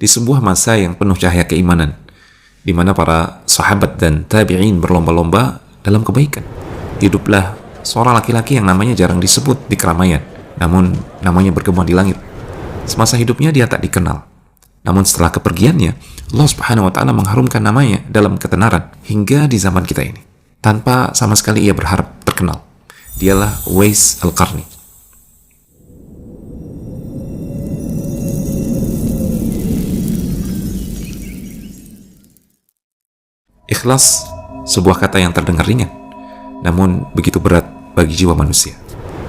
di sebuah masa yang penuh cahaya keimanan, di mana para sahabat dan tabi'in berlomba-lomba dalam kebaikan. Hiduplah seorang laki-laki yang namanya jarang disebut di keramaian, namun namanya bergema di langit. Semasa hidupnya dia tak dikenal, namun setelah kepergiannya, Allah Subhanahu wa Ta'ala mengharumkan namanya dalam ketenaran hingga di zaman kita ini, tanpa sama sekali ia berharap terkenal. Dialah Uwais Al-Qarni. Ikhlas, sebuah kata yang terdengar ringan, namun begitu berat bagi jiwa manusia.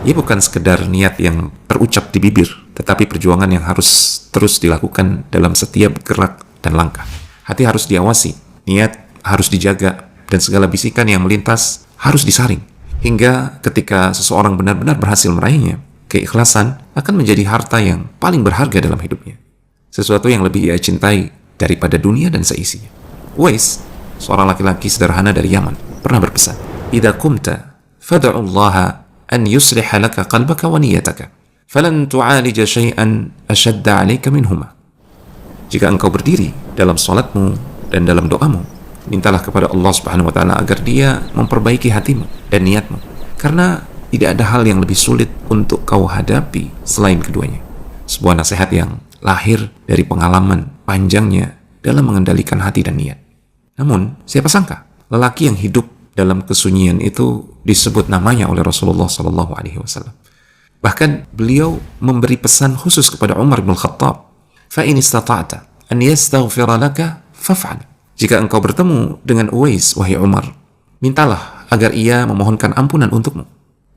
Ia bukan sekedar niat yang terucap di bibir, tetapi perjuangan yang harus terus dilakukan dalam setiap gerak dan langkah. Hati harus diawasi, niat harus dijaga, dan segala bisikan yang melintas harus disaring. Hingga ketika seseorang benar-benar berhasil meraihnya, keikhlasan akan menjadi harta yang paling berharga dalam hidupnya. Sesuatu yang lebih ia cintai daripada dunia dan seisinya. Uwais, seorang laki-laki sederhana dari Yaman, pernah berpesan, "Idza qumta fad'ullaha an yusliha laka qalbaka wa niyyataka, falan tu'alija syai'an ashadda 'alaika minhuma." Jika engkau berdiri dalam salatmu dan dalam doamu, mintalah kepada Allah Subhanahu wa Ta'ala agar Dia memperbaiki hatimu dan niatmu, karena tidak ada hal yang lebih sulit untuk kau hadapi selain keduanya. Sebuah nasihat yang lahir dari pengalaman panjangnya dalam mengendalikan hati dan niat. Namun, siapa sangka lelaki yang hidup dalam kesunyian itu disebut namanya oleh Rasulullah SAW. Bahkan beliau memberi pesan khusus kepada Umar bin Khattab, "Fa in istata'ta an yastaghfira laka faf'al." Jika engkau bertemu dengan Uwais, wahai Umar, mintalah agar ia memohonkan ampunan untukmu.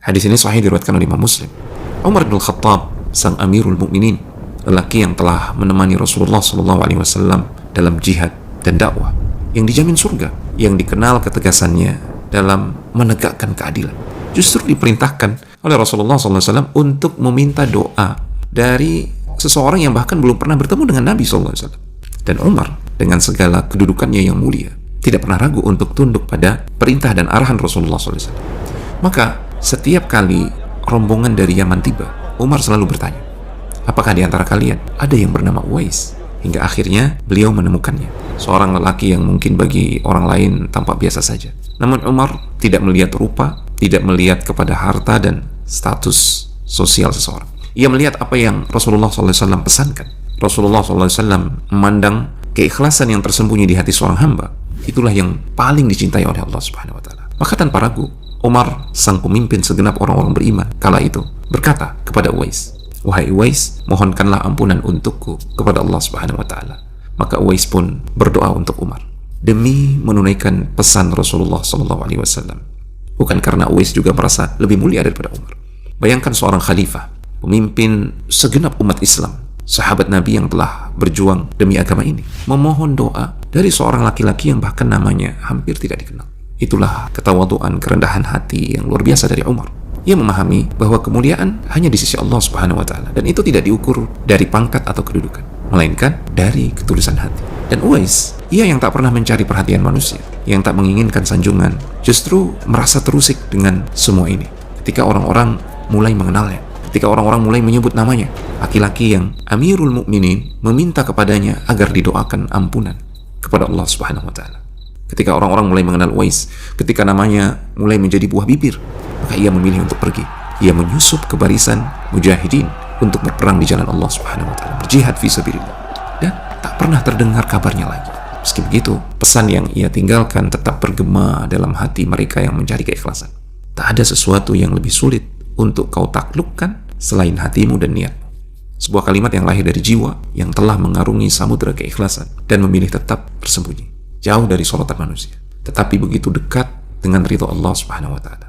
Hadis ini sahih diriwayatkan oleh Imam Muslim. Umar bin Khattab, sang Amirul Mukminin, lelaki yang telah menemani Rasulullah SAW dalam jihad dan dakwah, yang dijamin surga, yang dikenal ketegasannya dalam menegakkan keadilan, justru diperintahkan oleh Rasulullah SAW untuk meminta doa dari seseorang yang bahkan belum pernah bertemu dengan Nabi SAW. Dan Umar, dengan segala kedudukannya yang mulia, tidak pernah ragu untuk tunduk pada perintah dan arahan Rasulullah SAW. Maka setiap kali rombongan dari Yaman tiba, Umar selalu bertanya, apakah di antara kalian ada yang bernama Uwais? Hingga akhirnya beliau menemukannya, seorang lelaki yang mungkin bagi orang lain tampak biasa saja. Namun Umar tidak melihat rupa, tidak melihat kepada harta dan status sosial seseorang. Ia melihat apa yang Rasulullah SAW pesankan. Rasulullah SAW memandang keikhlasan yang tersembunyi di hati seorang hamba. Itulah yang paling dicintai oleh Allah Subhanahu wa Ta'ala. Maka tanpa ragu, Umar, sang pemimpin segenap orang-orang beriman kala itu, berkata kepada Uwais, "Wahai Uwais, mohonkanlah ampunan untukku kepada Allah Subhanahu wa Ta'ala." Maka Uwais pun berdoa untuk Umar demi menunaikan pesan Rasulullah SAW. Bukan karena Uwais juga merasa lebih mulia daripada Umar. Bayangkan seorang khalifah, pemimpin segenap umat Islam, sahabat Nabi yang telah berjuang demi agama ini, memohon doa dari seorang laki-laki yang bahkan namanya hampir tidak dikenal. Itulah ketawaduan, kerendahan hati yang luar biasa dari Umar. Ia memahami bahwa kemuliaan hanya di sisi Allah Subhanahu wa Ta'ala, dan itu tidak diukur dari pangkat atau kedudukan, melainkan dari ketulusan hati. Dan Uwais, ia yang tak pernah mencari perhatian manusia, yang tak menginginkan sanjungan, justru merasa terusik dengan semua ini ketika orang-orang mulai mengenalnya, ketika orang-orang mulai menyebut namanya. Laki-laki yang Amirul Mukminin meminta kepadanya agar didoakan ampunan kepada Allah Subhanahu wa Ta'ala. Ketika orang-orang mulai mengenal Uwais, ketika namanya mulai menjadi buah bibir, maka ia memilih untuk pergi. Ia menyusup ke barisan mujahidin untuk berperang di jalan Allah Subhanahu wa Ta'ala, berjihad fi sabilillah, dan tak pernah terdengar kabarnya lagi. Meski begitu, pesan yang ia tinggalkan tetap bergema dalam hati mereka yang mencari keikhlasan. Tak ada sesuatu yang lebih sulit untuk kau taklukkan selain hatimu dan niatmu. Sebuah kalimat yang lahir dari jiwa yang telah mengarungi samudera keikhlasan dan memilih tetap bersembunyi, jauh dari sorotan manusia, tetapi begitu dekat dengan ridha Allah Subhanahu wa Ta'ala.